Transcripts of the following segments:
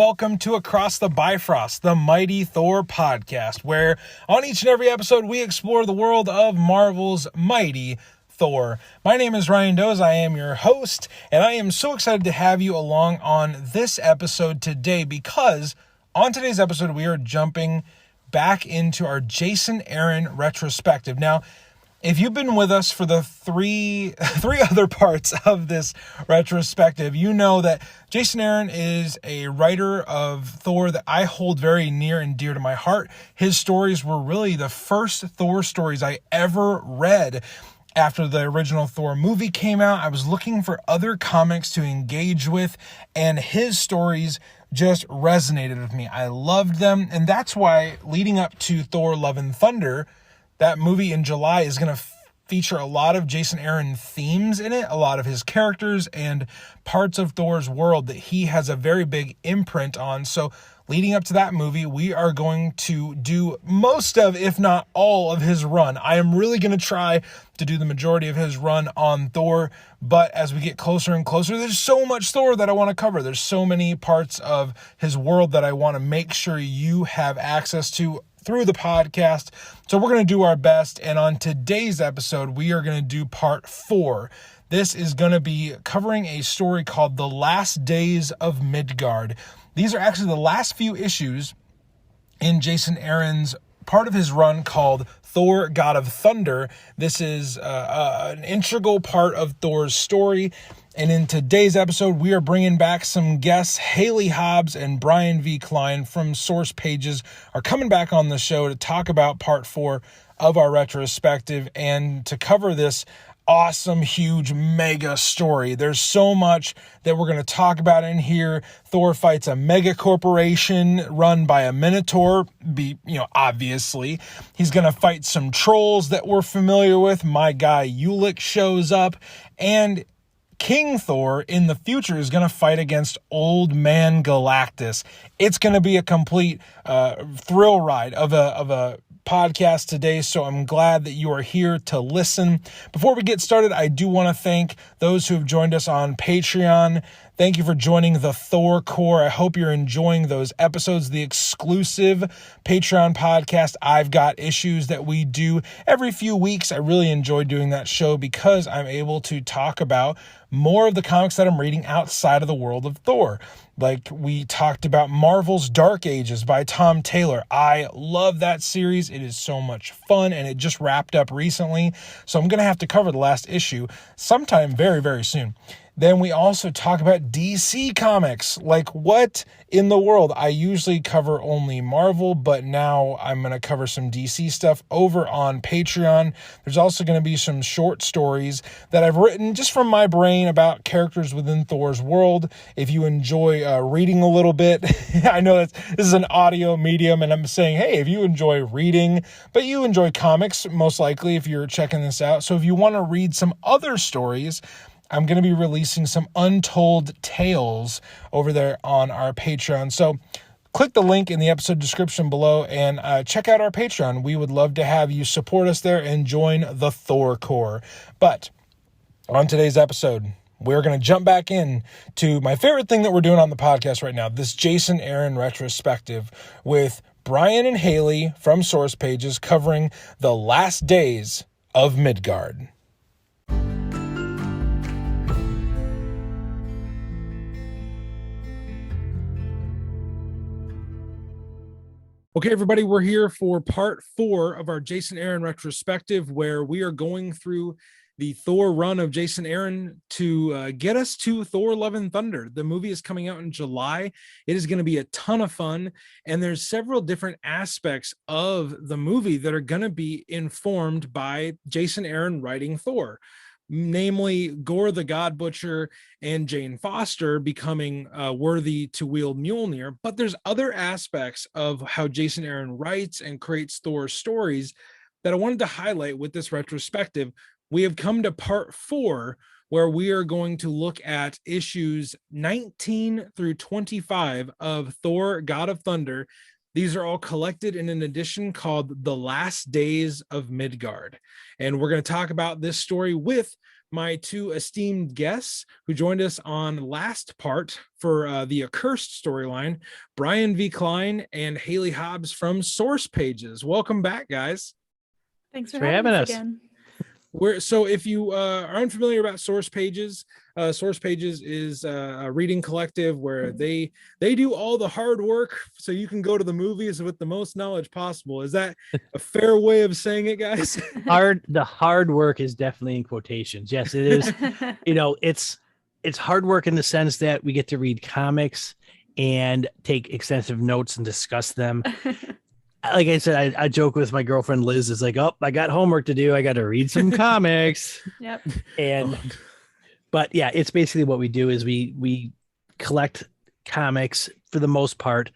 welcome to Across the Bifrost, the Mighty Thor podcast, where on each and every episode we explore the world of Marvel's Mighty Thor. My name is Ryan Doze, I am your host, and I am so excited to have you along on this episode today because on today's episode we are jumping back into our Jason Aaron retrospective. Now, if you've been with us for the three other parts of this retrospective, you know that Jason Aaron is a writer of Thor that I hold very near and dear to my heart. His stories were really the first Thor stories I ever read. After the original Thor movie came out, I was looking for other comics to engage with, and his stories just resonated with me. I loved them, and that's why leading up to Thor Love and Thunder, that movie in July is going to feature a lot of Jason Aaron themes in it, a lot of his characters and parts of Thor's world that he has a very big imprint on. So leading up to that movie, we are going to do most of, if not all of his run. I am really going to try to do the majority of his run on Thor, but as we get closer and closer, there's so much Thor that I want to cover. There's so many parts of his world that I want to make sure you have access to through the podcast. So we're going to do our best. And on today's episode, we are going to do part 4. This is going to be covering a story called The Last Days of Midgard. These are actually the last few issues in Jason Aaron's part of his run called Thor, God of Thunder. This is an integral part of Thor's story. And in today's episode, we are bringing back some guests. Hayley Hobbs and Brian V. Klein from Source Pages are coming back on the show to talk about part 4 of our retrospective and to cover this awesome, huge, mega story. There's so much that we're going to talk about in here. Thor fights a mega corporation run by a Minotaur, obviously. He's going to fight some trolls that we're familiar with. My guy Ulick shows up, and King Thor in the future is going to fight against Old Man Galactus. It's going to be a complete thrill ride of a podcast today, so I'm glad that you are here to listen. Before we get started, I do want to thank those who have joined us on Patreon. Thank you for joining the Thor Core. I hope you're enjoying those episodes, the exclusive Patreon podcast, I've Got Issues, that we do every few weeks. I really enjoy doing that show because I'm able to talk about more of the comics that I'm reading outside of the world of Thor. Like we talked about Marvel's Dark Ages by Tom Taylor. I love that series. It is so much fun, and it just wrapped up recently. So I'm going to have to cover the last issue sometime very, very soon. Then we also talk about DC Comics. Like, what in the world? I usually cover only Marvel, but now I'm going to cover some DC stuff over on Patreon. There's also going to be some short stories that I've written just from my brain about characters within Thor's world. If you enjoy reading a little bit, I know that this is an audio medium, and I'm saying, hey, if you enjoy reading, but you enjoy comics, most likely, if you're checking this out. So if you want to read some other stories, I'm going to be releasing some untold tales over there on our Patreon. So click the link in the episode description below and check out our Patreon. We would love to have you support us there and join the Thor Core. But on today's episode, we're going to jump back in to my favorite thing that we're doing on the podcast right now, this Jason Aaron retrospective with Brian and Hayley from Source Pages covering The Last Days of Midgard. Okay, everybody, we're here for part 4 of our Jason Aaron retrospective, where we are going through the Thor run of Jason Aaron to get us to Thor Love and Thunder. The movie is coming out in July. It is going to be a ton of fun, and there's several different aspects of the movie that are going to be informed by Jason Aaron writing Thor. Namely Gore the God Butcher and Jane Foster becoming worthy to wield Mjolnir. But there's other aspects of how Jason Aaron writes and creates Thor stories that I wanted to highlight with this retrospective. We have come to part 4, where we are going to look at issues 19 through 25 of Thor, God of Thunder. These are all collected in an edition called The Last Days of Midgard. And we're going to talk about this story with my two esteemed guests who joined us on last part for the Accursed storyline, Brian V. Klein and Hayley Hobbs from Source Pages. Welcome back, guys. Thanks for having us again. So if you are unfamiliar about Source Pages is a reading collective where they do all the hard work so you can go to the movies with the most knowledge possible. Is that a fair way of saying it, guys? The hard work is definitely in quotations. Yes, it is. It's hard work in the sense that we get to read comics and take extensive notes and discuss them. Like I said, I joke with my girlfriend Liz. It's like, oh, I got homework to do. I got to read some comics. Yep. But yeah, it's basically what we do is we collect comics for the most part.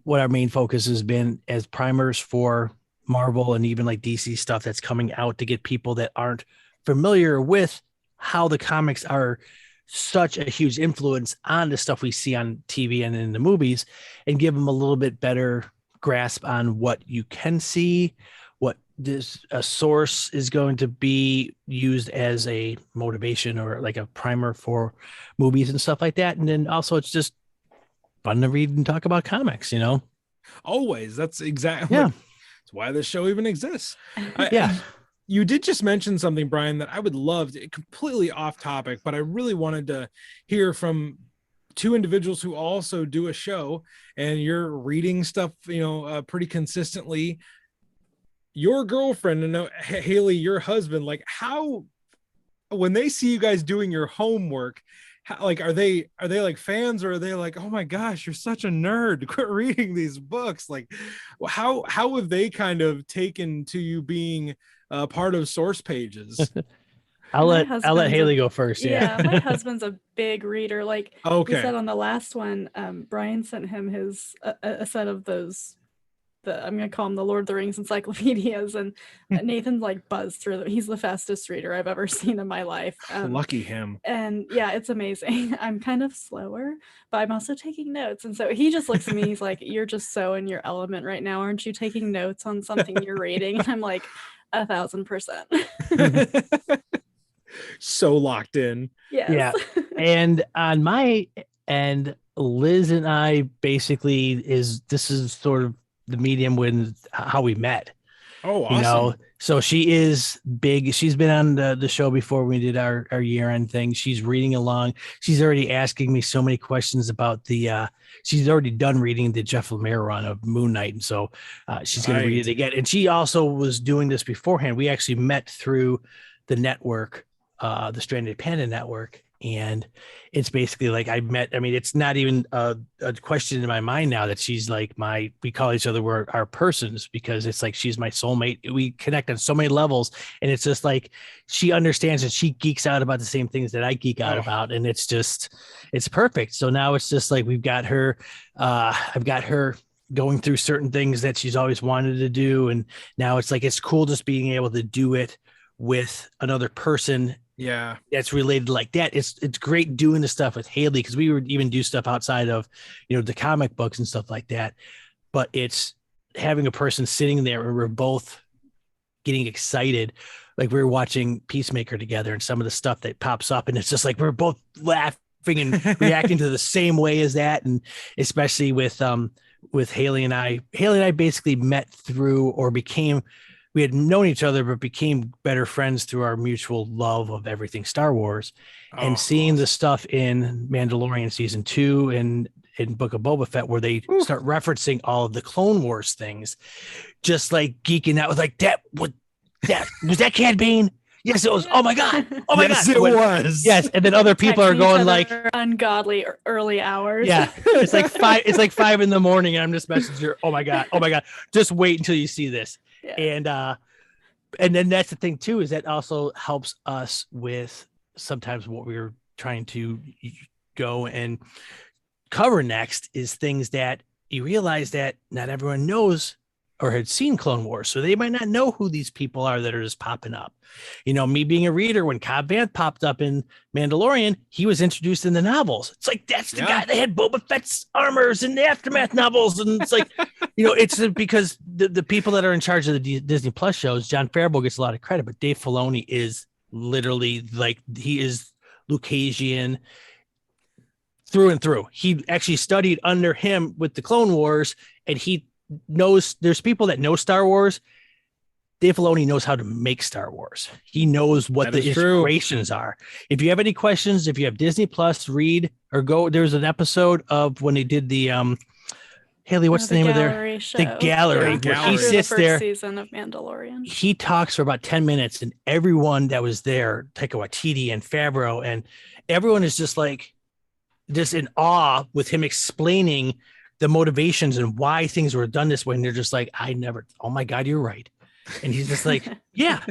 What our main focus has been as primers for Marvel and even like DC stuff that's coming out to get people that aren't familiar with how the comics are such a huge influence on the stuff we see on TV and in the movies, and give them a little bit better grasp on what you can see, what a source is going to be used as a motivation or like a primer for movies and stuff like that. And then also it's just fun to read and talk about comics, Always. That's exactly that's why this show even exists. You did just mention something, Brian, that I would love to, completely off topic, but I really wanted to hear from two individuals who also do a show, and you're reading stuff, pretty consistently. Your girlfriend and Hayley, your husband, like how, when they see you guys doing your homework, are they like fans, or are they like, oh my gosh, you're such a nerd, quit reading these books? Like how have they kind of taken to you being part of Source Pages? I'll let Hayley go first. Yeah, my husband's a big reader. Like we said on the last one, Brian sent him his a set of those. I'm gonna call them the Lord of the Rings encyclopedias, and Nathan like buzzed through them. He's the fastest reader I've ever seen in my life. Lucky him. And yeah, it's amazing. I'm kind of slower, but I'm also taking notes. And so he just looks at me. He's like, "You're just so in your element right now. Aren't you taking notes on something you're reading?" And I'm like, 1,000%. So locked in. Yes. Yeah. And on my end, Liz and I basically this is sort of the medium when how we met. Oh, awesome. So she is big. She's been on the show before we did our year-end thing. She's reading along. She's already asking me so many questions about she's already done reading the Jeff Lemire run of Moon Knight. And so she's going to read it again. And she also was doing this beforehand. We actually met through the network, the Stranded Panda Network. And it's basically like it's not even a question in my mind now that she's like we call each other, we're our persons, because it's like she's my soulmate. We connect on so many levels, and it's just like she understands and she geeks out about the same things that I geek out about. And it's perfect. So now it's just like we've got her, I've got her going through certain things that she's always wanted to do. And now it's like, it's cool just being able to do it with another person. Yeah, that's related like that. It's great doing the stuff with Hayley, because we would even do stuff outside of the comic books and stuff like that. But it's having a person sitting there and we're both getting excited, like we were watching Peacemaker together, and some of the stuff that pops up, and it's just like we're both laughing and reacting to the same way as that. And especially with Hayley and I basically met through, or we had known each other, but became better friends through our mutual love of everything Star Wars. And seeing the stuff in Mandalorian season 2 and in Book of Boba Fett, where they start referencing all of the Clone Wars things, just like geeking out with like, was that Cad Bane? Yes, it was. Oh my God. Oh my yes, God. It was. Yes. And then other people are going like ungodly early hours. Yeah. It's like 5 in the morning. And I'm just messaging her. Oh my God. Oh my God. Just wait until you see this. Yeah. And then that's the thing too, is that also helps us with sometimes what we're trying to go and cover next is things that you realize that not everyone knows or had seen Clone Wars. So they might not know who these people are that are just popping up. Me being a reader, when Cobb Vanth popped up in Mandalorian, he was introduced in the novels. It's like, that's the guy that had Boba Fett's armors in the Aftermath novels. And it's like, it's because the people that are in charge of the Disney Plus shows, Jon Favreau gets a lot of credit, but Dave Filoni is literally like he is Lucasian through and through. He actually studied under him with the Clone Wars, and he knows there's people that know Star Wars. Dave Filoni knows how to make Star Wars. He knows what the inspirations are. If you have any questions, if you have Disney Plus, read or go. There's an episode of when they did the Hayley, what's the name of their show. The gallery? Yeah. Where he sits the there. Season of Mandalorian. He talks for about 10 minutes, and everyone that was there, Taika Waititi and Favreau, and everyone is just like just in awe with him explaining the motivations and why things were done this way. And they're just like, oh my God, you're right. And he's just like, yeah.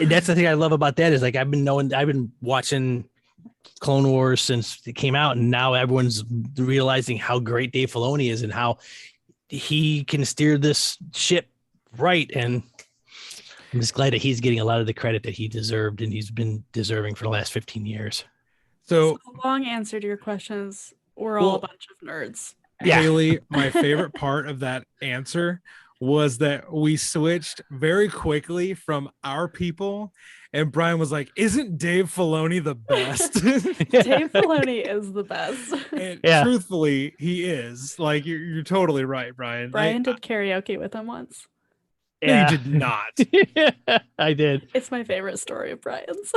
And that's the thing I love about that is like, I've been watching Clone Wars since it came out, and now everyone's realizing how great Dave Filoni is and how he can steer this ship right. And I'm just glad that he's getting a lot of the credit that he deserved and he's been deserving for the last 15 years. So the long answer to your question is we're all a bunch of nerds. Yeah. Hayley, my favorite part of that answer was that we switched very quickly from our people, and Brian was like, isn't Dave Filoni the best? Dave Filoni is the best. And truthfully, he is. Like, you're totally right, Brian. Brian did karaoke with him once. Yeah. You did not. I did. It's my favorite story of Brian's.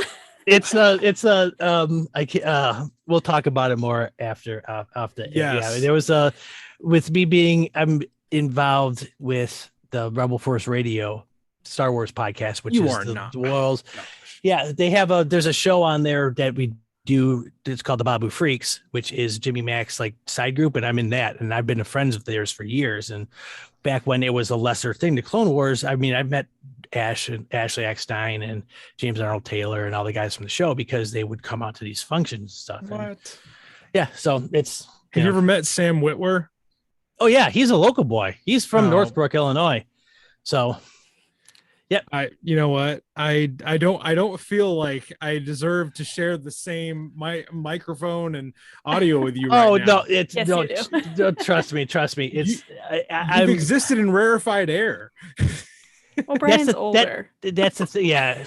We'll talk about it more after. Yes. Yeah, there was with me being, I'm involved with the Rebel Force Radio Star Wars podcast, which is the world's. Yeah, they have there's a show on there that we do. It's called the Babu Freaks, which is Jimmy Mac's like side group, and I'm in that, and I've been friends of theirs for years. And back when it was a lesser thing, the Clone Wars. I mean, I've met Ashley Eckstein and James Arnold Taylor and all the guys from the show because they would come out to these functions and stuff. What? And yeah, so it's. Have you ever met Sam Witwer? Oh yeah, he's a local boy. He's from Northbrook, Illinois. So, yeah. You know what? I don't feel like I deserve to share the same microphone and audio with you. Oh right now. no, it's yes, no. Trust me. It's I've existed in rarefied air. Well, Brian's older. That's the thing. Yeah,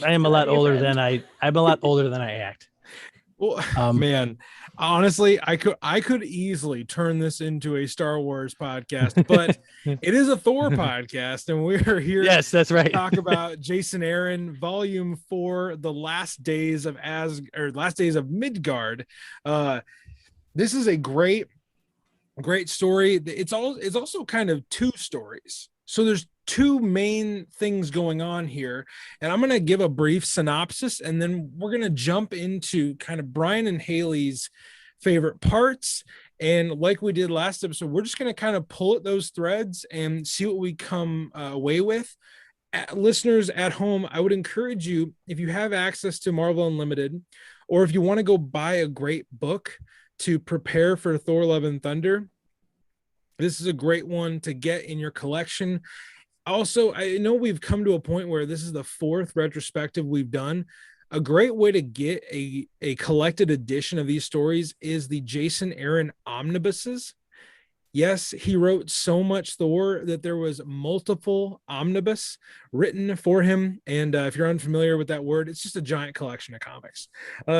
I am a lot older than I'm a lot older than I act. Well, man, honestly, I could easily turn this into a Star Wars podcast, but it is a Thor podcast, and we're here. Yes, that's right. To talk about Jason Aaron, Volume 4, The Last Days of Midgard. This is a great story. It's also kind of two stories. So there's two main things going on here, and I'm going to give a brief synopsis, and then we're going to jump into kind of Brian and Hayley's favorite parts. And like we did last episode, we're just going to kind of pull at those threads and see what we come away with. Listeners at home, I would encourage you, if you have access to Marvel Unlimited, or if you want to go buy a great book to prepare for Thor Love and Thunder, this is a great one to get in your collection. Also, I know we've come to a point where this is the fourth retrospective we've done. A great way to get a collected edition of these stories is the Jason Aaron omnibuses. Yes, he wrote so much Thor that there was multiple omnibus written for him. And if you're unfamiliar with that word, it's just a giant collection of comics.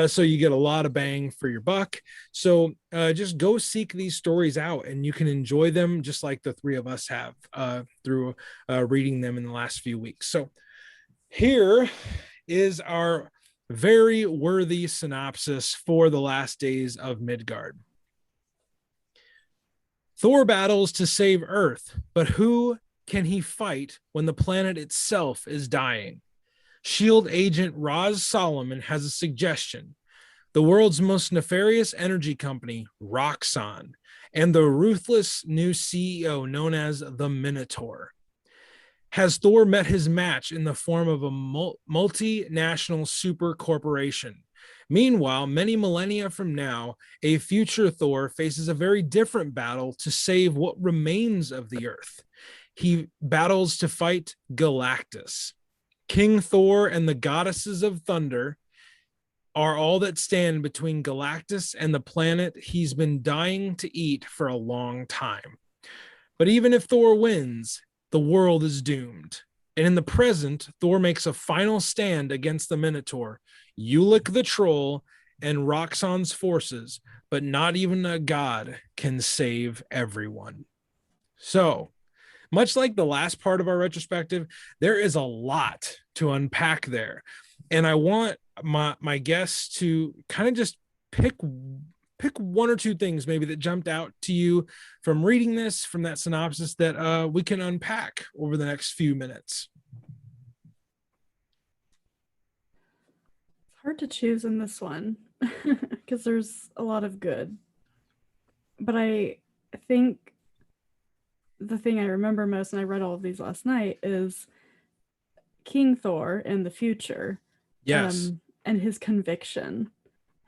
So you get a lot of bang for your buck. So just go seek these stories out, and you can enjoy them just like the three of us have through reading them in the last few weeks. So here is our very worthy synopsis for The Last Days of Midgard. Thor battles to save Earth, but who can he fight when the planet itself is dying? SHIELD agent Roz Solomon has a suggestion. The world's most nefarious energy company, Roxxon, and the ruthless new CEO known as the Minotaur. Has Thor met his match in the form of a multinational super corporation? Meanwhile, many millennia from now, a future Thor faces a very different battle to save what remains of the Earth. He battles to fight Galactus. King Thor and the goddesses of thunder are all that stand between Galactus and the planet he's been dying to eat for a long time. But even if Thor wins, the world is doomed. And in the present, Thor makes a final stand against the Minotaur, Ulick the Troll, and Roxxon's forces, but not even a god can save everyone. So, much like the last part of our retrospective, there is a lot to unpack there. And I want my guests to kind of just pick one or two things maybe that jumped out to you from reading this, from that synopsis, that we can unpack over the next few minutes. It's hard to choose in this one because there's a lot of good. But I think the thing I remember most, and I read all of these last night, is King Thor in the future. Yes. And his conviction,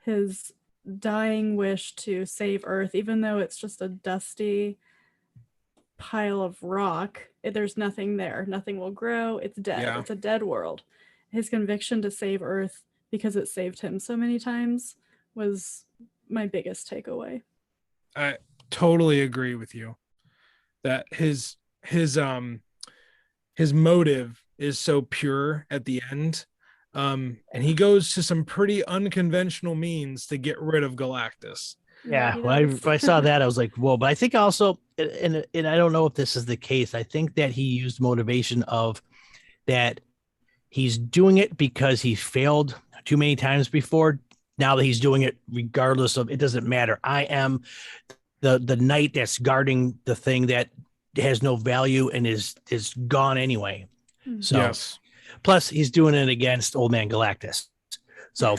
his dying wish to save Earth, even though it's just a dusty pile of rock. There's nothing there. Nothing will grow. It's dead. Yeah. It's a dead world. His conviction to save Earth because it saved him so many times was my biggest takeaway. I totally agree with you that his motive is so pure at the end. And he goes to some pretty unconventional means to get rid of Galactus. Yeah, when I saw that, I was like, whoa. But I think also, and I don't know if this is the case, I think that he used motivation of that he's doing it because he failed too many times before. Now that he's doing it regardless of, it doesn't matter. I am the knight that's guarding the thing that has no value and is gone anyway. So yes. Plus he's doing it against Old Man Galactus. So,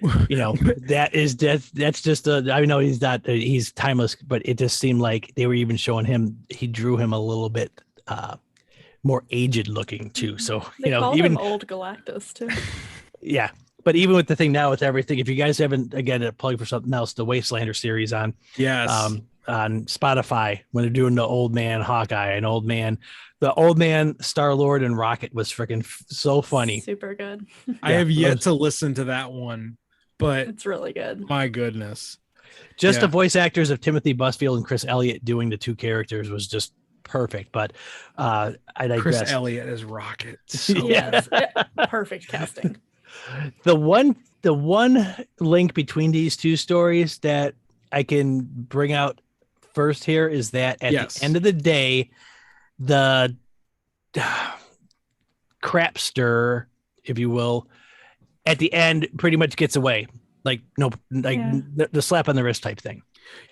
that's just I know he's timeless, but it just seemed like they were even showing him, he drew him a little bit more aged looking too. So, they called him Old Galactus too. Yeah. But even with the thing now with everything, if you guys haven't, again, plug for something else, the Wastelander series on Spotify, when they're doing the Old Man Hawkeye and the Old Man Star-Lord and Rocket was freaking so funny. Super good. I have yet to listen to that one, but it's really good. My goodness. Just the voice actors of Timothy Busfield and Chris Elliott doing the two characters was just perfect. But I digress. Chris Elliott as Rocket. So yes, perfect casting. The one link between these two stories that I can bring out first here is that at the end of the day, the crapster, if you will, at the end pretty much gets away. The slap on the wrist type thing.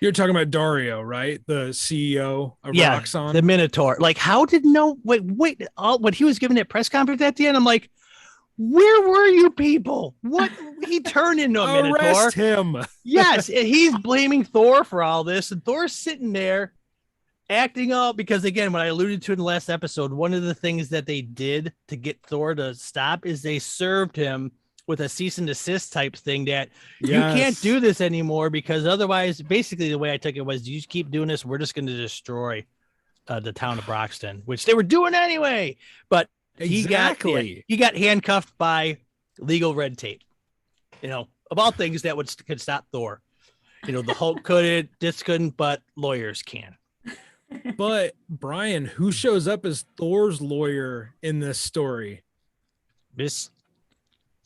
You're talking about Dario, right? The CEO of Roxxon. The Minotaur. Like, how did when he was giving that press conference at the end, I'm like, where were you people? What? He turned into a Minotaur. Arrest him. Yes, and he's blaming Thor for all this, and Thor's sitting there acting up because, again, what I alluded to in the last episode, one of the things that they did to get Thor to stop is they served him with a cease and desist type thing that you can't do this anymore, because otherwise, basically the way I took it was, you keep doing this, we're just going to destroy the town of Broxton, which they were doing anyway. But he got handcuffed by legal red tape, of all things that could stop Thor. The Hulk couldn't, this couldn't, but lawyers can. But Brian, who shows up as Thor's lawyer in this story? Miss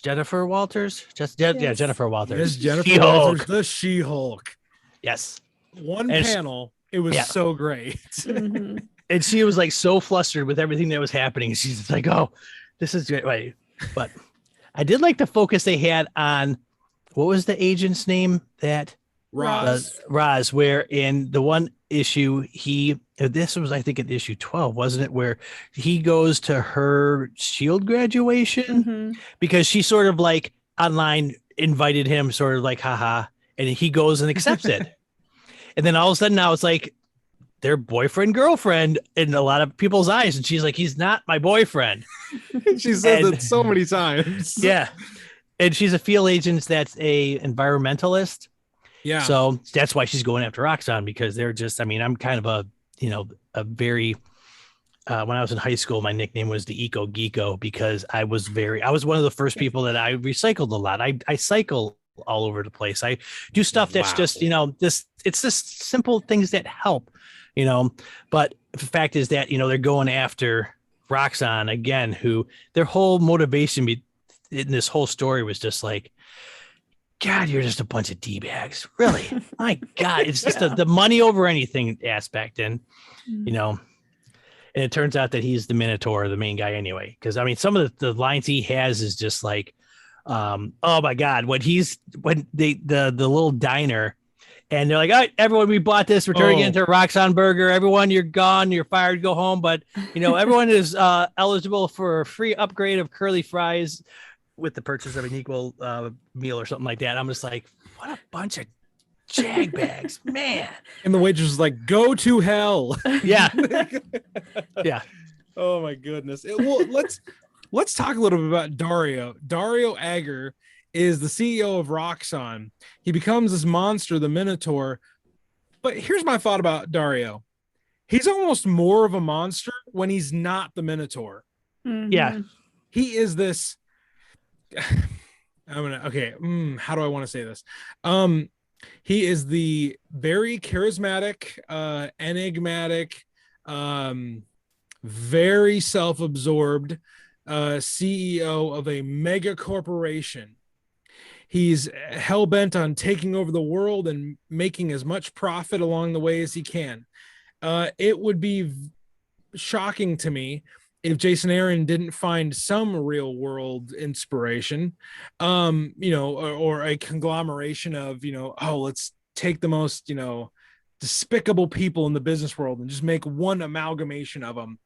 Jennifer Walters? Jennifer Walters. Miss Jennifer Walters, the She-Hulk. Yes. One panel, it was so great. Mm-hmm. And she was like so flustered with everything that was happening. She's like, oh, this is great. But I did like the focus they had on, what was the agent's name? Roz, where in the one issue, this was, I think, in issue 12, wasn't it? Where he goes to her SHIELD graduation because she sort of like online invited him, sort of like, haha. And he goes and accepts it. And then all of a sudden now it's like, their boyfriend, girlfriend in a lot of people's eyes. And she's like, he's not my boyfriend. She says it so many times. Yeah. And she's a field agent that's a environmentalist. Yeah. So that's why she's going after Roxxon, because they're just, I'm kind of a very, when I was in high school, my nickname was the Eco Geeko, because I was one of the first people that I recycled a lot. I cycle all over the place. I do stuff that's just, it's just simple things that help. But the fact is that, they're going after Roxanne again, who their whole motivation in this whole story was just like, God, you're just a bunch of D-bags. Really? My God. It's just the money over anything aspect. And, you know, and it turns out that he's the Minotaur, the main guy anyway. Because, I mean, some of the lines he has is just like, oh, my God, when the little diner and they're like, all right, everyone, we bought this. We're turning it into a Roxanne burger. Everyone, you're gone. You're fired. Go home. But, you know, everyone is eligible for a free upgrade of curly fries with the purchase of an equal meal or something like that. I'm just like, what a bunch of jag bags, man. And the waitress was like, go to hell. Yeah. Yeah. Oh my goodness. Well, let's talk a little bit about Dario. Dario Agger is the CEO of Roxanne. He becomes this monster, the Minotaur. But here's my thought about Dario. He's almost more of a monster when he's not the Minotaur. Mm-hmm. Yeah. He is this how do I want to say this? He is the very charismatic, enigmatic, very self-absorbed CEO of a mega corporation. He's hell-bent on taking over the world and making as much profit along the way as he can. It would be shocking to me if Jason Aaron didn't find some real world inspiration, or a conglomeration of, let's take the most, despicable people in the business world and just make one amalgamation of them.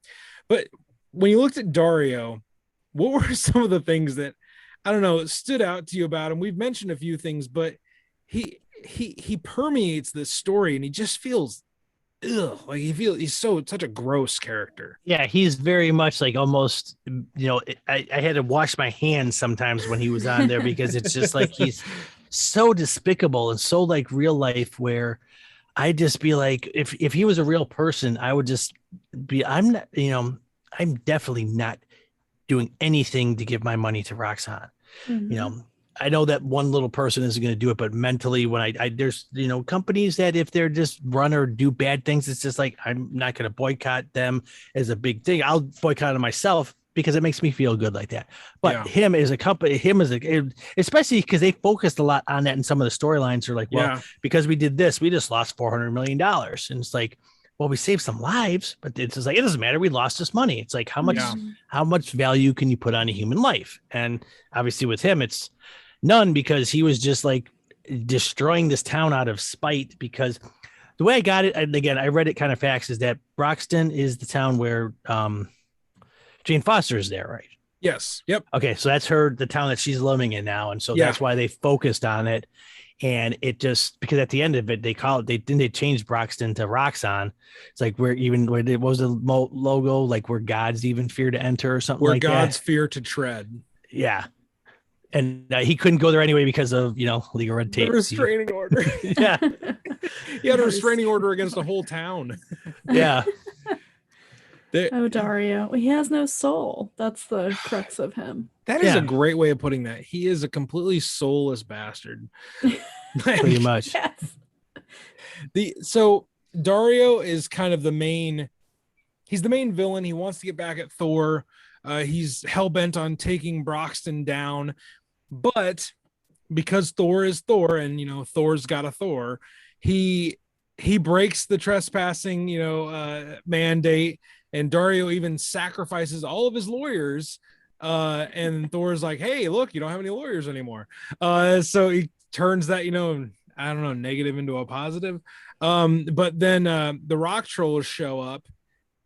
But when you looked at Dario, what were some of the things that, I don't know, stood out to you about him? We've mentioned a few things, but he permeates this story and he just feels like he's such a gross character. Yeah, he's very much like almost, I had to wash my hands sometimes when he was on there because it's just like he's so despicable and so like real life, where I'd just be like, if he was a real person, I would just be, I'm definitely not doing anything to give my money to Roxanne. Mm-hmm. I know that one little person isn't going to do it, but mentally, when I there's, companies that if they're just run or do bad things, it's just like, I'm not going to boycott them as a big thing. I'll boycott it myself because it makes me feel good like that. But him as a company, especially because they focused a lot on that in some of the storylines are like, because we did this, we just lost $400 million. And it's like, well, we saved some lives, but it's just like, it doesn't matter. We lost this money. It's like, how much value can you put on a human life? And obviously with him, it's none, because he was just like destroying this town out of spite. Because the way I got it, and again, I read it kind of facts, is that Broxton is the town where Jane Foster is there, right? Yes. Yep. Okay. So that's the town that she's living in now. And so that's why they focused on it. And it just, because at the end of it, they changed Broxton to Roxanne. It's like what was the logo? Like where gods even fear to enter or something like that. Where gods fear to tread. Yeah. And he couldn't go there anyway because of, legal red tape. The restraining order. Yeah. He had a restraining order against the whole town. Yeah. Dario. Well, he has no soul. That's the crux of him. That is a great way of putting that. He is a completely soulless bastard. Pretty much. Yes. So Dario is kind of he's the main villain. He wants to get back at Thor. He's hell-bent on taking Broxton down. But because Thor is Thor and, Thor's got a Thor, he breaks the trespassing, mandate. And Dario even sacrifices all of his lawyers. And Thor's like, hey, look, you don't have any lawyers anymore. So he turns that, negative into a positive. But then the rock trolls show up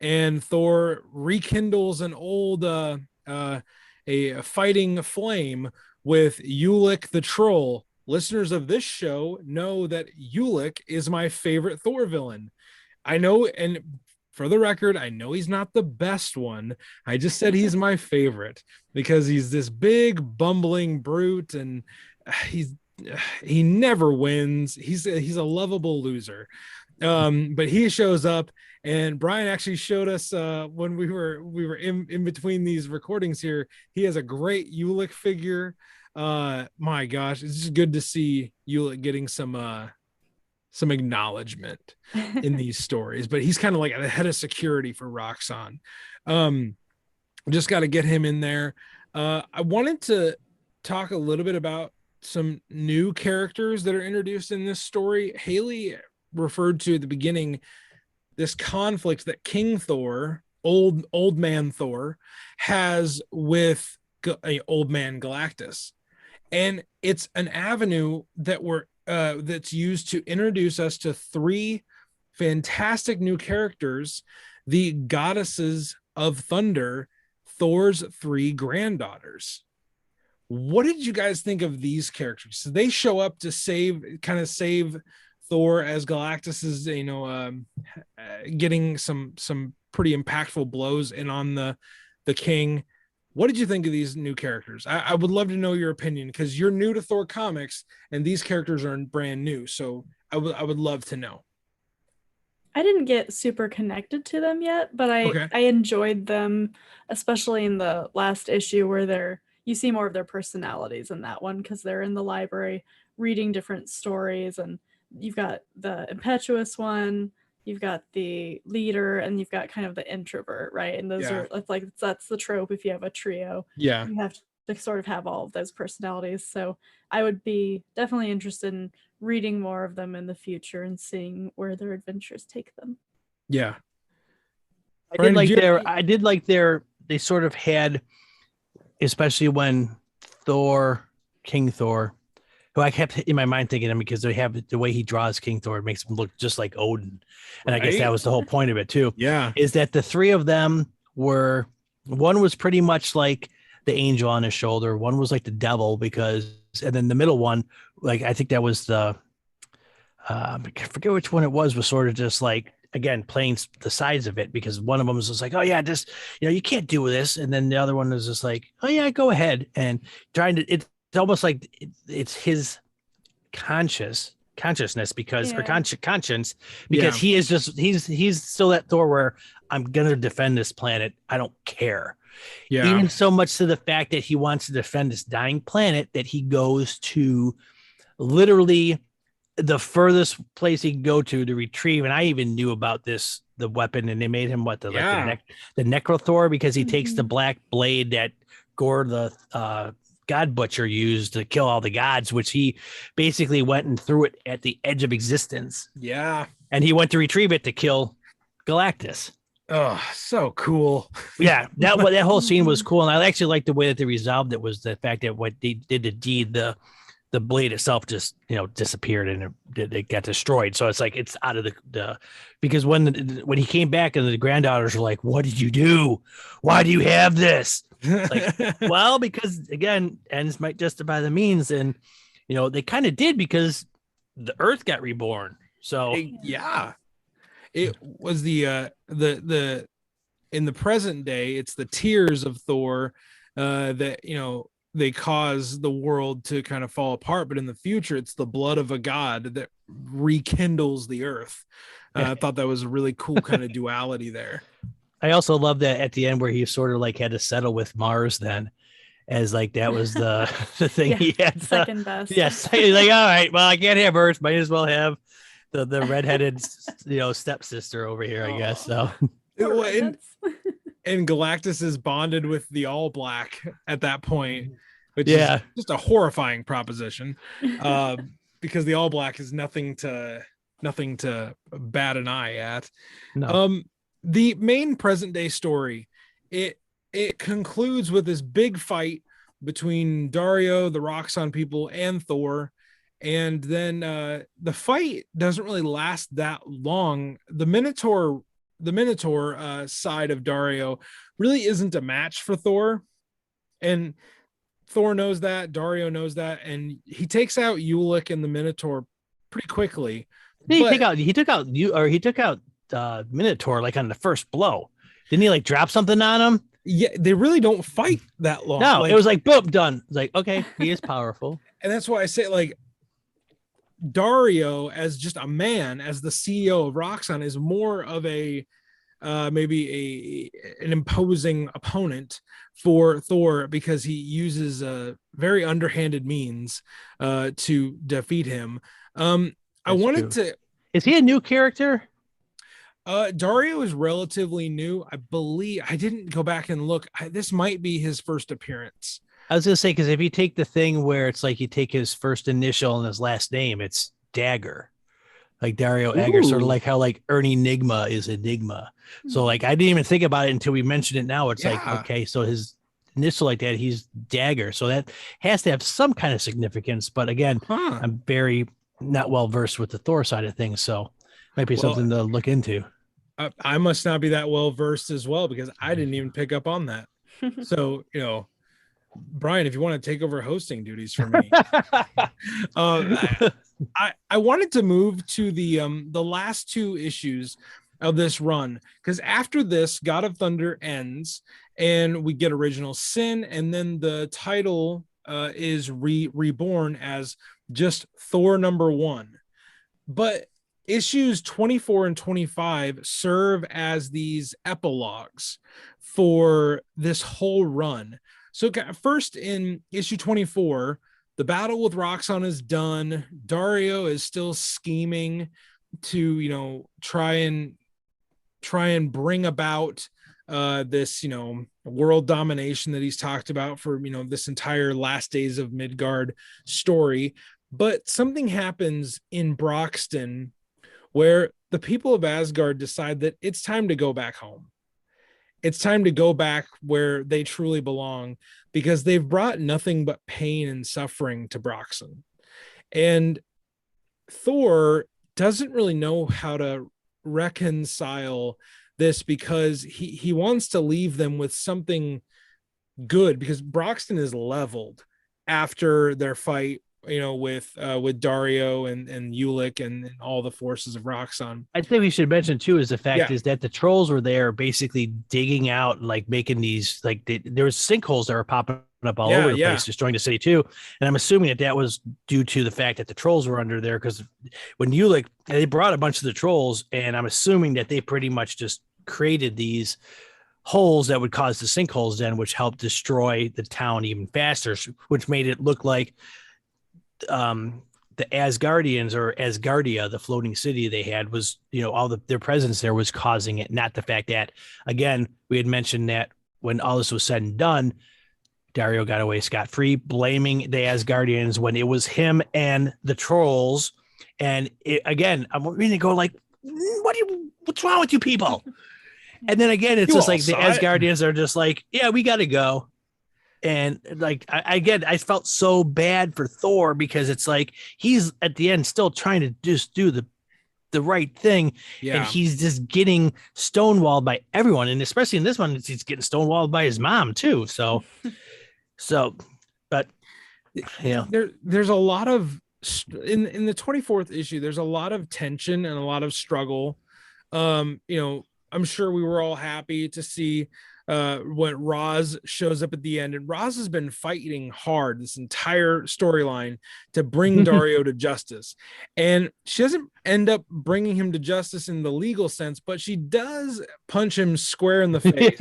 and Thor rekindles an old a fighting flame with Ulick the troll. Listeners of this show know that Ulick is my favorite Thor villain. I know, and for the record, I know he's not the best one. I just said he's my favorite because he's this big bumbling brute and he never wins. He's a lovable loser. But he shows up, and Brian actually showed us when we were in between these recordings here. He has a great Ulick figure. My gosh, it's just good to see Ulick getting some acknowledgement in these stories. But he's kind of like the head of security for Roxanne. Just got to get him in there. I wanted to talk a little bit about some new characters that are introduced in this story. Hayley referred to at the beginning this conflict that King Thor, old man Thor, has with Old Man Galactus, and it's an avenue that that's used to introduce us to three fantastic new characters, the goddesses of thunder, Thor's three granddaughters. What did you guys think of these characters? So they show up to save Thor as Galactus is, getting some pretty impactful blows in on the king. What did you think of these new characters? I would love to know your opinion, because you're new to Thor comics and these characters are brand new. So I would love to know. I didn't get super connected to them yet, but I enjoyed them, especially in the last issue where you see more of their personalities in that one, because they're in the library reading different stories, and you've got the impetuous one, you've got the leader, and you've got kind of the introvert, right? And those are like, that's the trope. If you have a trio, you have to sort of have all of those personalities. So I would be definitely interested in reading more of them in the future and seeing where their adventures take them. Yeah. I did like they sort of had, especially when King Thor, who I kept in my mind thinking him because they have the way he draws King Thor, it makes him look just like Odin. And I guess that was the whole point of it too. Yeah. Is that the three of them one was pretty much like the angel on his shoulder. One was like the devil and then the middle one, like, I think that was I forget which one it was sort of just like, again, playing the sides of it, because one of them was just like, oh yeah, just, you can't do this. And then the other one was just like, oh yeah, go ahead. And it's almost like it's his consciousness because or conscience, because he is just, he's still that Thor where I'm going to defend this planet. I don't care. Yeah. Even so much to the fact that he wants to defend this dying planet that he goes to literally the furthest place he can go to retrieve. And I even knew about the weapon, and they made him the Necro Thor, because he takes the black blade that Gore the God Butcher used to kill all the gods, which he basically went and threw it at the edge of existence. Yeah. And he went to retrieve it to kill Galactus. Oh, so cool. Yeah, that whole scene was cool. And I actually liked the way that they resolved it, was the fact that what they did the deed, the blade itself just, disappeared and it got destroyed. So it's like, it's out of the because when he came back and the granddaughters were like, what did you do? Why do you have this? Like, well, because again, ends might justify the means. And, they kind of did, because the earth got reborn. So yeah, it was the in the present day, it's the tears of Thor that, they cause the world to kind of fall apart, but in the future, it's the blood of a god that rekindles the earth. I thought that was a really cool kind of duality there. I also love that at the end where he sort of like had to settle with Mars then, as like that was the thing he had. Second best. Yes. He's like, all right, well, I can't have Earth. Might as well have the redheaded, stepsister over here, I guess. So. And Galactus is bonded with the All Black at that point, which is just a horrifying proposition, because the All Black is nothing to bat an eye at. No. The main present day story, it concludes with this big fight between Dario, the Roxxon people, and Thor. And then the fight doesn't really last that long. The Minotaur side of Dario really isn't a match for Thor, and Thor knows that, Dario knows that, and he takes out Ulick and the Minotaur pretty quickly. He took out Minotaur like on the first blow. Didn't he like drop something on him? Yeah, they really don't fight that long. No, it was like boom, done. It's like, okay, he is powerful. And that's why I say, like, Dario as just a man, as the CEO of Roxxon, is more of a maybe an imposing opponent for Thor, because he uses very underhanded means to defeat him. Is he a new character? Dario is relatively new. I believe I didn't go back and look. This might be his first appearance. I was gonna say, because if you take the thing where it's like you take his first initial and his last name, it's Dagger, like Dario Agger, sort of like how like Ernie Nigma is Enigma. So like I didn't even think about it until we mentioned it now. It's like, okay, so his initial like that, he's Dagger. So that has to have some kind of significance. But again, I'm very not well versed with the Thor side of things. So might be something to look into. I must not be that well versed as well, because I didn't even pick up on that. So, Brian, if you want to take over hosting duties for me, I wanted to move to the last two issues of this run, because after this, God of Thunder ends and we get Original Sin, and then the title is reborn as just Thor #1. But issues 24 and 25 serve as these epilogues for this whole run. So first, in issue 24, the battle with Roxxon is done. Dario is still scheming to, try and bring about this, world domination that he's talked about for, this entire Last Days of Midgard story. But something happens in Broxton where the people of Asgard decide that it's time to go back home. It's time to go back where they truly belong, because they've brought nothing but pain and suffering to Broxton. And Thor doesn't really know how to reconcile this, because he wants to leave them with something good, because Broxton is leveled after their fight, with Dario and Ulick and all the forces of Roxxon. I think we should mention too is the fact is that the trolls were there basically digging out, like making these, like there was sinkholes that were popping up all over the place, destroying the city too. And I'm assuming that was due to the fact that the trolls were under there, because when Ulick, they brought a bunch of the trolls, and I'm assuming that they pretty much just created these holes that would cause the sinkholes then, which helped destroy the town even faster, which made it look like the Asgardians, or Asgardia, the floating city they had, was, all their presence there was causing it, not the fact that, again, we had mentioned that when all this was said and done, Dario got away scot-free, blaming the Asgardians when it was him and the trolls. And again, I'm reading to go like, what's wrong with you people? And then again, it's just like the Asgardians are just like, yeah, we got to go. And like, I felt so bad for Thor, because it's like he's at the end still trying to just do the right thing. Yeah. And he's just getting stonewalled by everyone. And especially in this one, he's getting stonewalled by his mom too. But there's a lot of, in the 24th issue, there's a lot of tension and a lot of struggle. I'm sure we were all happy to see when Roz shows up at the end, and Roz has been fighting hard this entire storyline to bring Dario to justice, and she doesn't end up bringing him to justice in the legal sense, but she does punch him square in the face.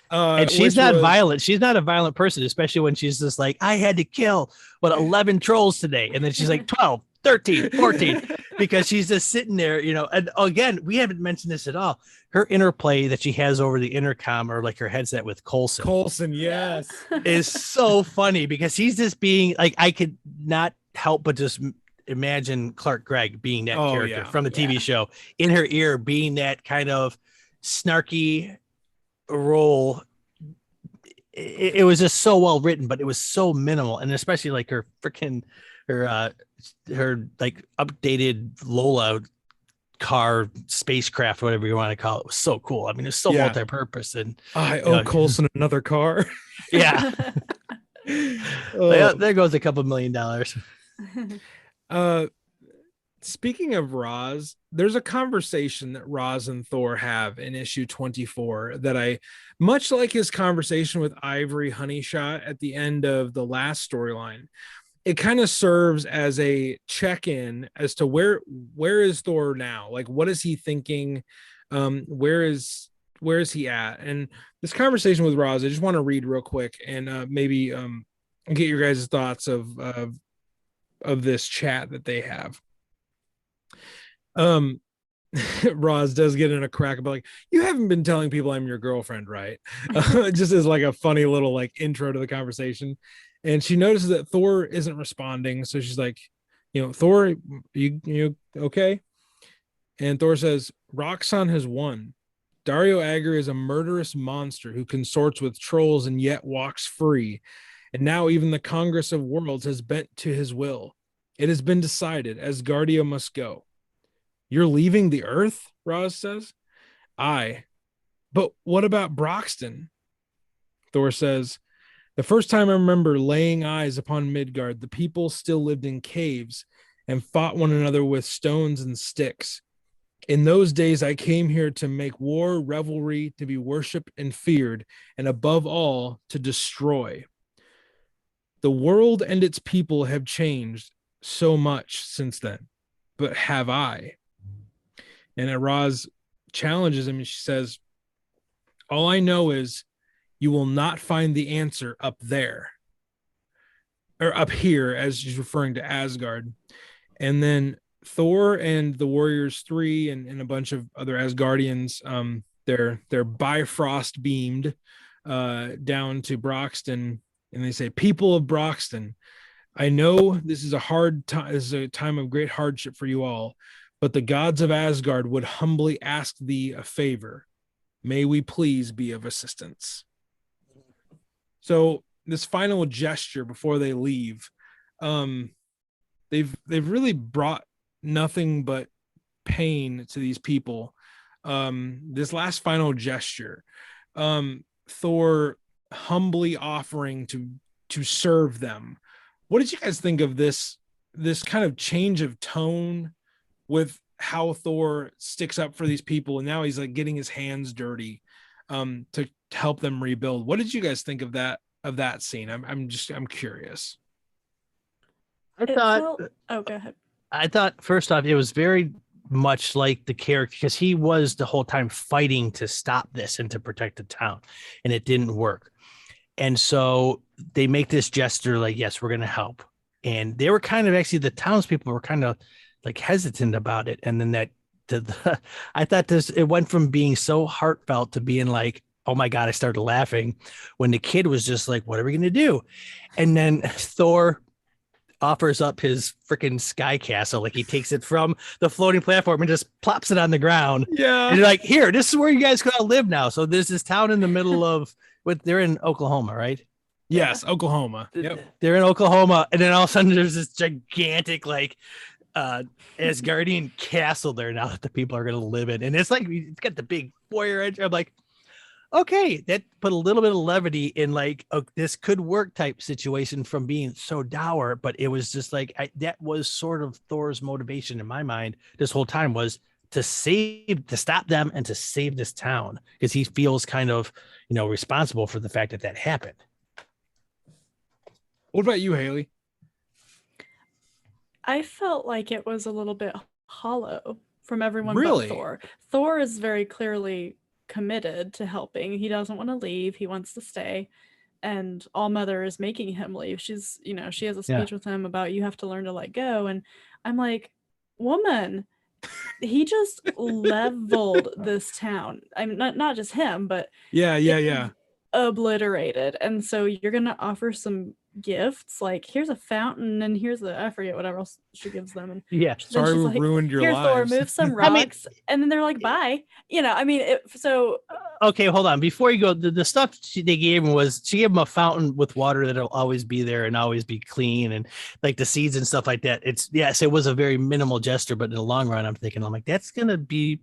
And she's not violent. She's not a violent person, especially when she's just like, I had to kill 11 trolls today, and then she's like 12, 13, 14, because she's just sitting there, and again, we haven't mentioned this at all. Her interplay that she has over the intercom, or like her headset with Coulson, yes, is so funny, because he's just being like, I could not help but just imagine Clark Gregg being that character from the TV show, in her ear, being that kind of snarky role. It was just so well written, but it was so minimal, and especially like her like updated Lola car, spacecraft, whatever you want to call it, was so cool. I mean, it's so multi-purpose, and I owe Coulson another car. Yeah. There goes a couple $1 million. Speaking of Roz, there's a conversation that Roz and Thor have in issue 24 that much like his conversation with Ivory Honeyshot at the end of the last storyline, it kind of serves as a check-in as to where is Thor now? Like, what is he thinking? Where is he at? And this conversation with Roz, I just want to read real quick and maybe get your guys' thoughts of this chat that they have. Roz does get in a crack about like, you haven't been telling people I'm your girlfriend, right? Just as like a funny little like intro to the conversation. And she notices that Thor isn't responding. So she's like, Thor, you okay? And Thor says, Roxxon has won. Dario Agger is a murderous monster who consorts with trolls and yet walks free. And now even the Congress of Worlds has bent to his will. It has been decided, Asgardia must go. You're leaving the Earth, Roz says. Aye. But what about Broxton? Thor says, the first time I remember laying eyes upon Midgard, the people still lived in caves and fought one another with stones and sticks. In those days, I came here to make war, revelry, to be worshipped and feared, and above all, to destroy. The world and its people have changed so much since then, but have I? And Roz challenges him and she says, all I know is you will not find the answer up there, or up here, as she's referring to Asgard. And then Thor and the Warriors 3 and a bunch of other Asgardians, they're Bifrost beamed down to Broxton, and they say, people of Broxton, I know this is a hard time. This is a time of great hardship for you all, but the gods of Asgard would humbly ask thee a favor. May we please be of assistance? So this final gesture before they leave, they've really brought nothing but pain to these people. This last final gesture, Thor humbly offering to serve them. What did you guys think of this kind of change of tone with how Thor sticks up for these people, and now he's like getting his hands dirty to help them rebuild? What did you guys think of that scene? I'm curious. Oh, go ahead. I thought first off, it was very much like the character, because he was the whole time fighting to stop this and to protect the town, and it didn't work. And so they make this gesture like, yes, we're going to help. And they were kind of, actually, the townspeople were kind of like hesitant about it. And then I thought it went from being so heartfelt to being like, oh my God, I started laughing when the kid was just like, what are we going to do? And then Thor offers up his freaking sky castle. Like, he takes it from the floating platform and just plops it on the ground. Yeah. And you're like, here, this is where you guys gotta live now. So there's this town in the middle of they're in Oklahoma, right? Yes, Oklahoma. Yep. They're in Oklahoma, and then all of a sudden there's this gigantic like Asgardian castle there now that the people are gonna live in. And it's like, it's got the big foyer edge. I'm like, okay, that put a little bit of levity in like this could work type situation from being so dour. But it was just like, that was sort of Thor's motivation in my mind this whole time, was to stop them and to save this town, because he feels kind of, responsible for the fact that happened. What about you, Hayley? I felt like it was a little bit hollow from everyone Really? but Thor. Thor is very clearly committed to helping. He doesn't want to leave. He wants to stay. And All Mother is making him leave. She's, she has a speech with him about, you have to learn to let go. And I'm like, woman, he just leveled this town. I mean, not just him, but yeah, obliterated. And so you're gonna offer some gifts, like here's a fountain and here's I forget whatever else she gives them. And yeah, sorry we ruined your Here, lives. Thor, move some rocks. And then they're like, bye. Okay, hold on. Before you go, the stuff they gave him was, she gave him a fountain with water that'll always be there and always be clean, and like the seeds and stuff like that. It was a very minimal gesture, but in the long run, I'm like, that's gonna be,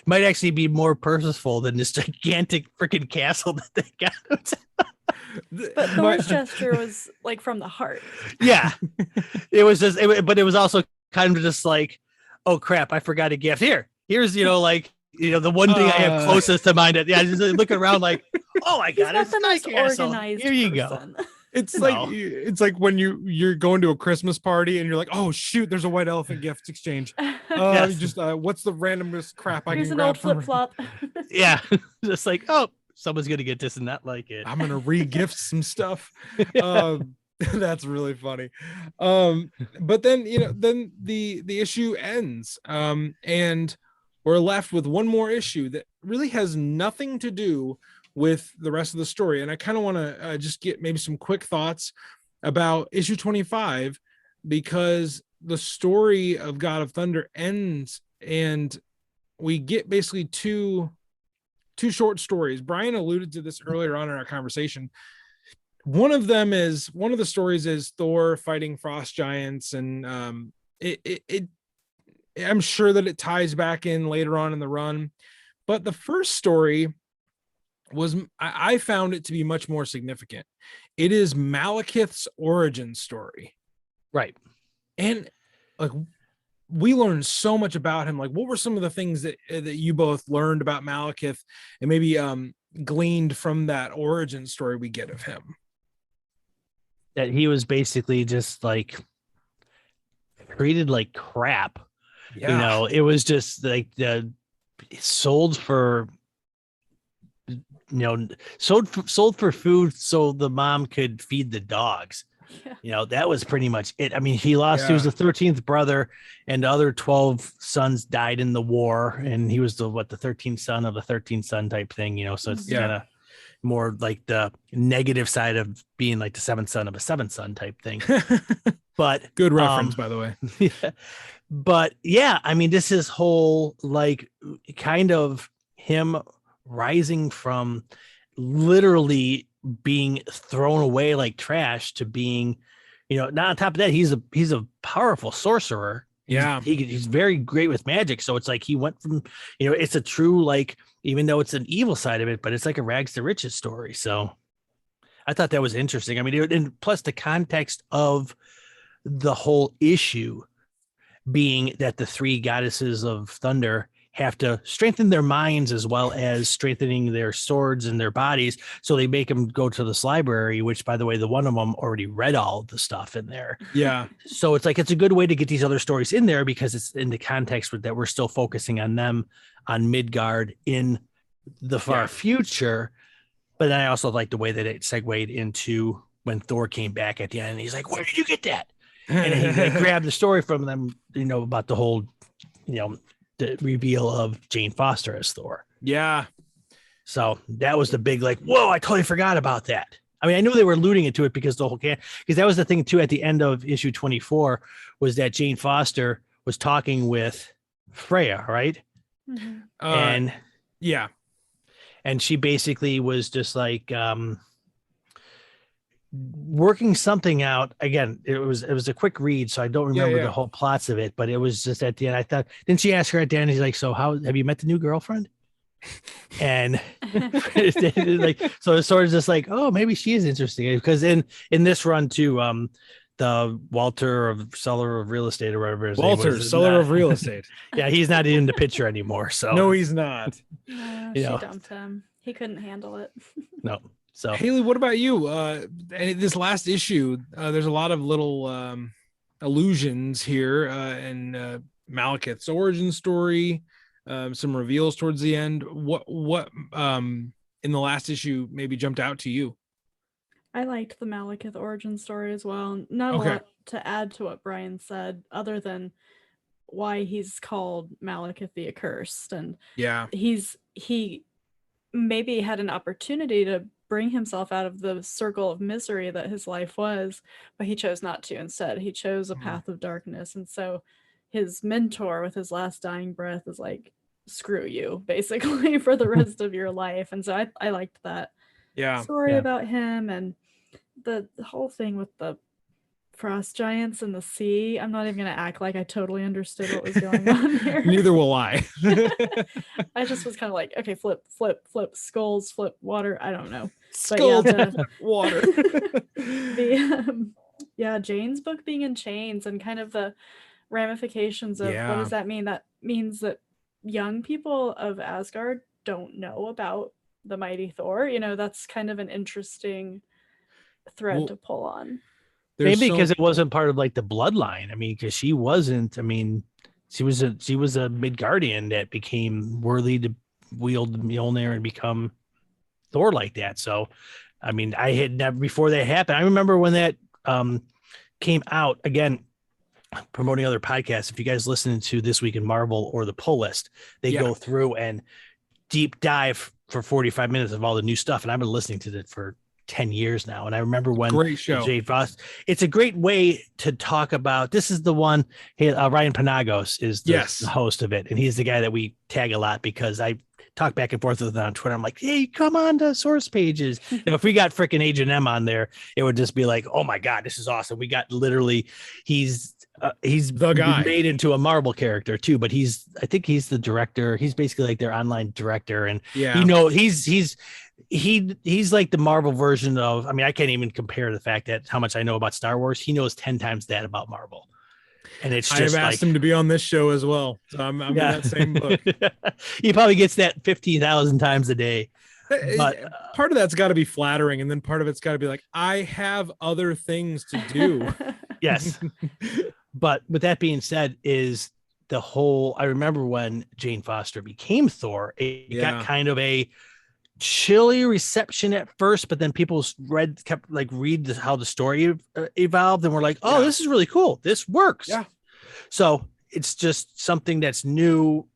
might actually be more purposeful than this gigantic freaking castle that they got. But Thor's gesture was like from the heart. Yeah, it was just, but it was also kind of just like, oh crap, I forgot a gift. Here's the one thing I have closest to mind. Just looking around like, oh, I got it. The most organized. Here you person. go. It's like when you're going to a Christmas party and you're like, oh shoot, there's a white elephant gift exchange. Yes. Just what's the randomest crap Here's I can an grab? old flip flop. Yeah, just like, oh, someone's gonna get this and not like it. I'm gonna re-gift some stuff. That's really funny. But then then the issue ends. And we're left with one more issue that really has nothing to do with the rest of the story. And I kind of want to just get maybe some quick thoughts about issue 25, because the story of God of Thunder ends and we get basically two short stories. Brian alluded to this earlier on in our conversation. One of the stories is Thor fighting frost giants, and I'm sure that it ties back in later on in the run. But the first story I found it to be much more significant. It is Malekith's origin story. Right. And like, we learned so much about him. Like, what were some of the things that you both learned about Malekith and maybe gleaned from that origin story we get of him? That he was basically just like treated like crap. Yeah. You know, it was just like sold for food so the mom could feed the dogs. Yeah. You know, that was pretty much it. I mean, he was the 13th brother, and the other 12 sons died in the war, and he was the 13th son of a 13th son type thing, you know. So it's kind of more like the negative side of being like the 7th son of a 7th son type thing. But good reference, by the way. Yeah. But yeah, I mean, this is whole like kind of him rising from literally being thrown away like trash to being, you know, not on top of that, he's a powerful sorcerer. He's very great with magic. So it's like he went from, you know, it's a true, like, even though it's an evil side of it, but it's like a rags to riches story. So I thought that was interesting. I mean, and plus the context of the whole issue being that the 3 goddesses of thunder have to strengthen their minds as well as strengthening their swords and their bodies. So they make them go to this library, which, by the way, the one of them already read all the stuff in there. Yeah. So it's like, it's a good way to get these other stories in there because it's in the context that we're still focusing on them, on Midgard in the far future. But then I also like the way that it segued into when Thor came back at the end and he's like, where did you get that? And he grabbed the story from them, you know, about the whole, you know, the reveal of Jane Foster as Thor. Yeah. So that was the big, like, whoa, I totally forgot about that. I mean, I knew they were alluding into it because because that was the thing too, at the end of issue 24 was that Jane Foster was talking with Freya, right? Mm-hmm. And yeah. And she basically was just like, working something out. Again, it was a quick read, so I don't remember the whole plots of it, but it was just at the end. I thought, didn't she ask her at the end? He's like, so how have you met the new girlfriend? And like, so it's sort of just like, oh, maybe she is interesting, because in this run too, the Walter of Seller of Real Estate or whatever his name was, Seller of Real Estate. Yeah, he's not in the picture anymore. So no, he's not. She dumped him. He couldn't handle it. No. So Hayley, what about you? This last issue, there's a lot of little allusions here, and Malekith's origin story, some reveals towards the end. What in the last issue maybe jumped out to you? I liked the Malekith origin story as well. Not a lot to add to what Brian said, other than why he's called Malekith the Accursed, and he maybe had an opportunity to bring himself out of the circle of misery that his life was, but he chose not to. Instead, he chose a path of darkness. And so his mentor with his last dying breath is like, screw you, basically, for the rest of your life. And so I liked that story about him, and the whole thing with the frost giants in the sea. I'm not even going to act like I totally understood what was going on here. Neither will I. I just was kind of like, okay, flip, skulls, flip, water. I don't know. Skulls, water. Jane's book being in chains and kind of the ramifications of what does that mean? That means that young people of Asgard don't know about the mighty Thor. You know, that's kind of an interesting thread to pull on. Maybe because it wasn't part of like the bloodline. I mean, because she wasn't. I mean, she was a Midgardian that became worthy to wield the Mjolnir and become Thor like that. So, I mean, I had never before that happened. I remember when that came out again. promoting other podcasts. If you guys listen to This Week in Marvel or the Pull List, they go through and deep dive for 45 minutes of all the new stuff. And I've been listening to it for 10 years now. And I remember when great show. Jay Foss, it's a great way to talk about, this is the one, Ryan Panagos is the host of it. And he's the guy that we tag a lot because I talk back and forth with him on Twitter. I'm like, hey, come on to Source Pages. If we got freaking Agent M on there, it would just be like, oh my God, this is awesome. We got literally, he's the guy made into a Marvel character too, but I think he's the director. He's basically like their online director. And he's like the Marvel version of, I mean, I can't even compare the fact that how much I know about Star Wars. He knows 10 times that about Marvel. And it's just I've asked him to be on this show as well. So I'm in that same book. He probably gets that 50,000 times a day. But part of that's got to be flattering. And then part of it's got to be like, I have other things to do. Yes. But with that being said, is the whole, I remember when Jane Foster became Thor, it got kind of a chilly reception at first, but then people kept read how the story evolved, and we're like, oh, this is really cool. This works. Yeah. So it's just something that's new.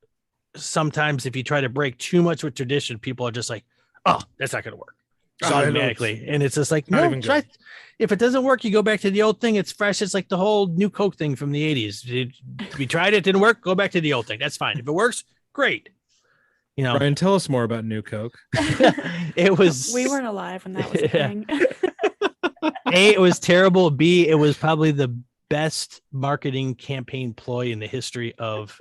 Sometimes if you try to break too much with tradition, people are just like, oh, that's not going to work. Automatically. And it's just like, no, try. If it doesn't work, you go back to the old thing. It's fresh. It's like the whole new Coke thing from the 80s. We tried it, didn't work. Go back to the old thing. That's fine. If it works, great. You know, Brian, tell us more about New Coke. It was, we weren't alive when that was a thing. A, it was terrible. B, it was probably the best marketing campaign ploy in the history of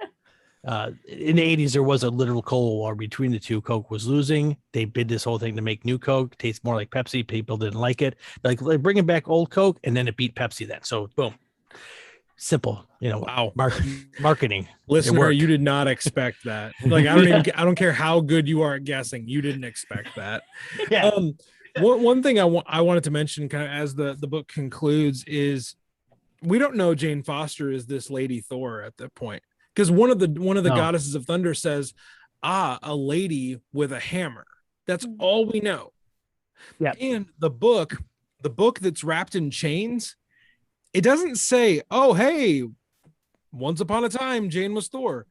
in the 80s. There was a literal Cold War between the two. Coke was losing. They did this whole thing to make New Coke taste more like Pepsi. People didn't like it. Like bringing back old Coke, and then it beat Pepsi then. So boom. Simple, wow. Marketing. Listener, you did not expect that. Like, I don't care how good you are at guessing. You didn't expect that. Yeah. One thing I wanted to mention kind of as the book concludes is we don't know Jane Foster is this Lady Thor at that point. Because one of the goddesses of thunder says, a lady with a hammer. That's all we know. Yeah. And the book that's wrapped in chains, it doesn't say, oh, hey, once upon a time, Jane was Thor.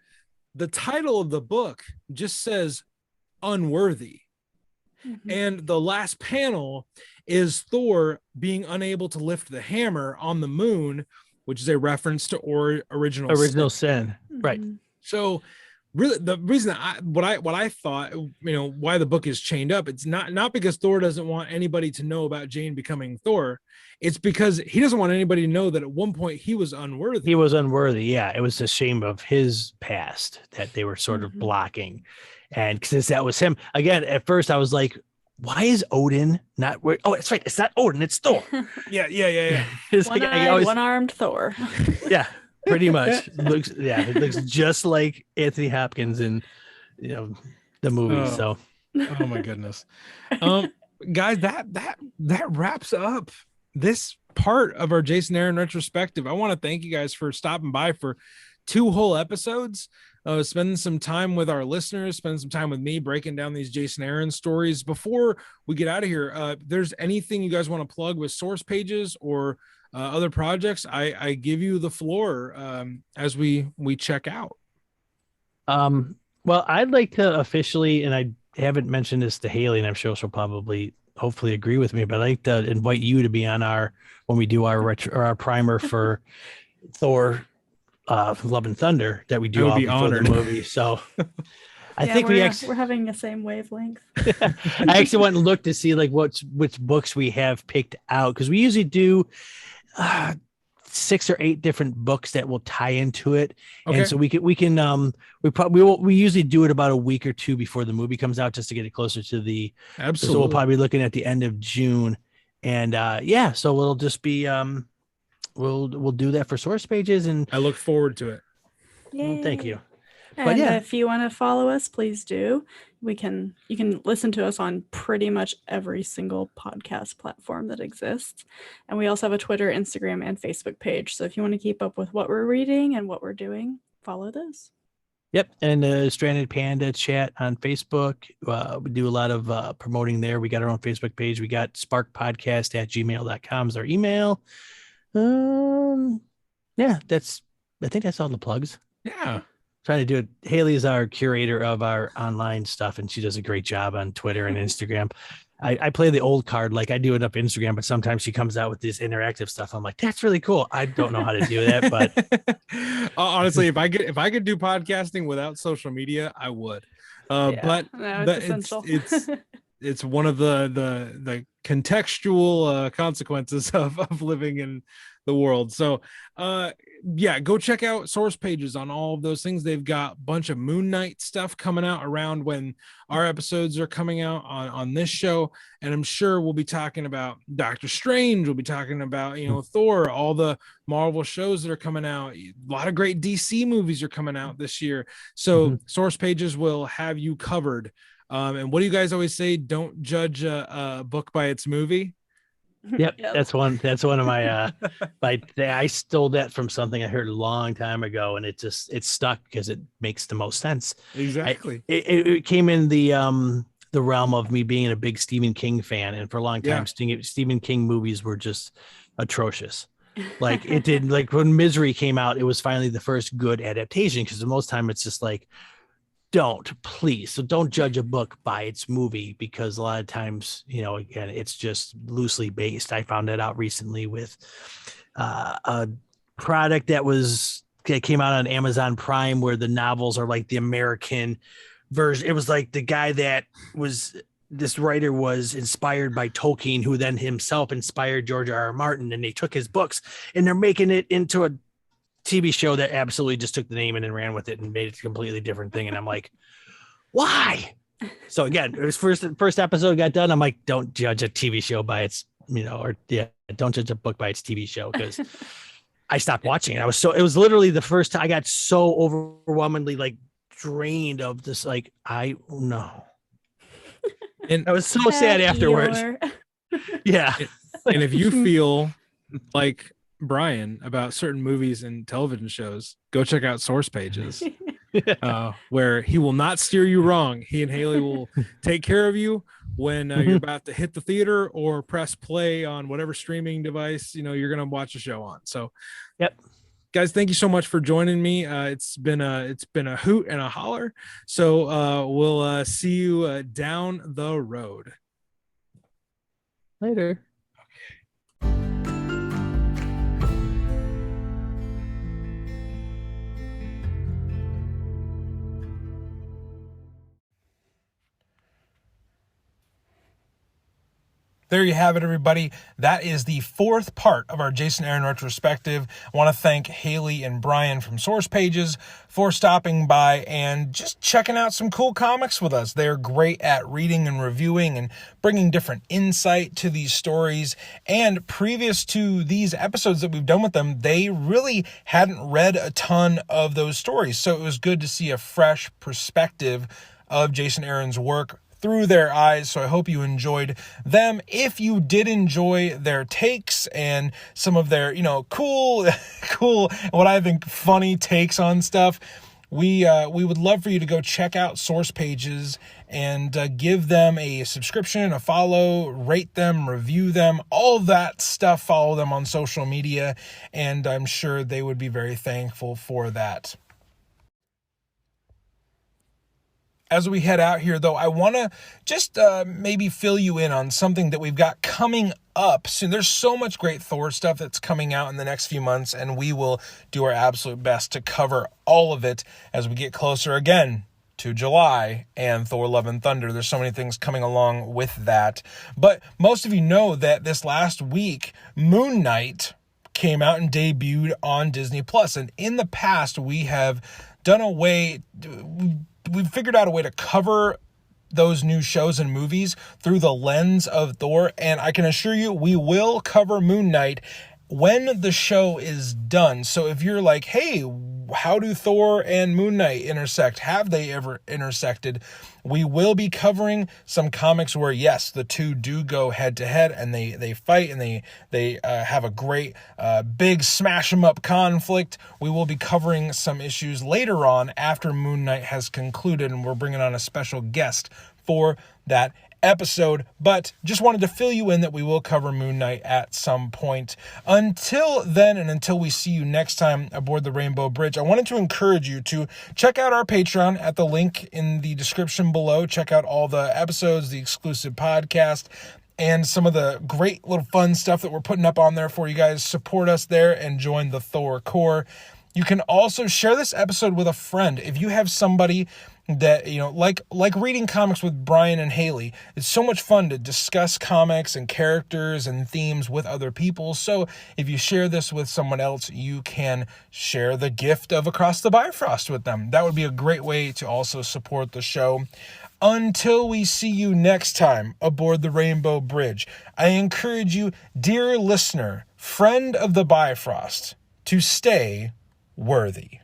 The title of the book just says unworthy. Mm-hmm. And the last panel is Thor being unable to lift the hammer on the moon, which is a reference to original sin. Right. So really the reason what I thought, why the book is chained up, it's not because Thor doesn't want anybody to know about Jane becoming Thor. It's because he doesn't want anybody to know that at one point he was unworthy. He was unworthy. Yeah. It was a shame of his past that they were sort of blocking. And since that was him, again, at first I was like, why is Odin not? Oh, that's right. It's not Odin. It's Thor. Yeah. It's one-armed Thor. Yeah, pretty much. It looks just like Anthony Hopkins in, the movie. So, oh my goodness, guys, that wraps up this part of our Jason Aaron retrospective. I want to thank you guys for stopping by for 2 whole episodes. Spending some time with our listeners, spending some time with me breaking down these Jason Aaron stories. Before we get out of here, if there's anything you guys want to plug with Source Pages or other projects, I give you the floor as we check out. Well, I'd like to officially, and I haven't mentioned this to Hayley, and I'm sure she'll hopefully agree with me, but I'd like to invite you to be on when we do our primer for Thor Love and Thunder that we do all before the movie. So I think we're having the same wavelength. I actually went and looked to see which books we have picked out, because we usually do 6 or 8 different books that will tie into it. Okay. And so we usually do it about a week or 2 before the movie comes out, just to get it closer to the. Absolutely. So we'll probably be looking at the end of June, and so it'll just be we'll do that for Source Pages, and I look forward to it. Well, thank you. And if you want to follow us, please do. You can listen to us on pretty much every single podcast platform that exists. And we also have a Twitter, Instagram, and Facebook page. So if you want to keep up with what we're reading and what we're doing, follow those. Yep. And Stranded Panda chat on Facebook. We do a lot of promoting there. We got our own Facebook page. We got sparkpodcast@gmail.com is our email. Yeah, I think that's all the plugs. Yeah. Trying to do it. Hayley is our curator of our online stuff, and she does a great job on Twitter and Instagram. I play the old card, like I do it up Instagram, but sometimes she comes out with this interactive stuff. I'm like, that's really cool. I don't know how to do that, but honestly, if I could do podcasting without social media, I would. But no, it's essential. It's one of the contextual consequences of living in the world. So yeah, go check out source pages on all of those things. They've got a bunch of Moon Knight stuff coming out around when our episodes are coming out on this show, and I'm sure we'll be talking about Doctor Strange, we'll be talking about Thor, all the Marvel shows that are coming out. A lot of great DC movies are coming out this year, so source pages will have you covered. And what do you guys always say? Don't judge a book by its movie. Yep. That's one of my I stole that from something I heard a long time ago, and it stuck because it makes the most sense. Exactly. It came in the realm of me being a big Stephen King fan, and for a long time Stephen King movies were just atrocious. Like it did, like when Misery came out, it was finally the first good adaptation, because the most time it's just like, please. So don't judge a book by its movie, because a lot of times, again, it's just loosely based. I found that out recently with a product that came out on Amazon Prime, where the novels are like the American version. It was like the guy this writer was inspired by Tolkien, who then himself inspired George R.R. Martin, and they took his books and they're making it into a TV show that absolutely just took the name and then ran with it and made it a completely different thing. And I'm like, why? So again, it was first episode got done. I'm like, don't judge a TV show by its, don't judge a book by its TV show, because I stopped watching it. It was literally the first time I got so overwhelmingly like drained of this. Like, I know. And I was so sad afterwards. Yeah. And if you feel like Brian about certain movies and television shows, go check out source pages, where he will not steer you wrong. He and Hayley will take care of you when you're about to hit the theater or press play on whatever streaming device you're going to watch a show on. So guys, thank you so much for joining me. It's been a hoot and a holler. So we'll see you down the road. Later. There you have it, everybody. That is the fourth part of our Jason Aaron retrospective. I want to thank Hayley and Brian from Source Pages for stopping by and just checking out some cool comics with us. They're great at reading and reviewing and bringing different insight to these stories. And previous to these episodes that we've done with them, they really hadn't read a ton of those stories. So it was good to see a fresh perspective of Jason Aaron's work through their eyes. So I hope you enjoyed them. If you did enjoy their takes and some of their, cool, what I think funny takes on stuff, we would love for you to go check out Source Pages and give them a subscription, a follow, rate them, review them, all that stuff. Follow them on social media, and I'm sure they would be very thankful for that. As we head out here, though, I want to just maybe fill you in on something that we've got coming up soon. There's so much great Thor stuff that's coming out in the next few months, and we will do our absolute best to cover all of it as we get closer again to July and Thor Love and Thunder. There's so many things coming along with that. But most of you know that this last week, Moon Knight came out and debuted on Disney+. And in the past, we have done we've figured out a way to cover those new shows and movies through the lens of Thor, and I can assure you we will cover Moon Knight when the show is done. So if you're like, hey, how do Thor and Moon Knight intersect? Have they ever intersected? We will be covering some comics where, yes, the two do go head to head and they fight and they have a great big smash 'em up conflict. We will be covering some issues later on after Moon Knight has concluded, and we're bringing on a special guest for that episode, but just wanted to fill you in that we will cover Moon Knight at some point. Until then, and until we see you next time aboard the Rainbow Bridge, I wanted to encourage you to check out our Patreon at the link in the description below. Check out all the episodes, the exclusive podcast, and some of the great little fun stuff that we're putting up on there for you guys. Support us there and join the Thor Corps. You can also share this episode with a friend. If you have somebody that, like reading comics with Brian and Hayley, it's so much fun to discuss comics and characters and themes with other people. So if you share this with someone else, you can share the gift of Across the Bifrost with them. That would be a great way to also support the show. Until we see you next time aboard the Rainbow Bridge, I encourage you, dear listener, friend of the Bifrost, to stay worthy.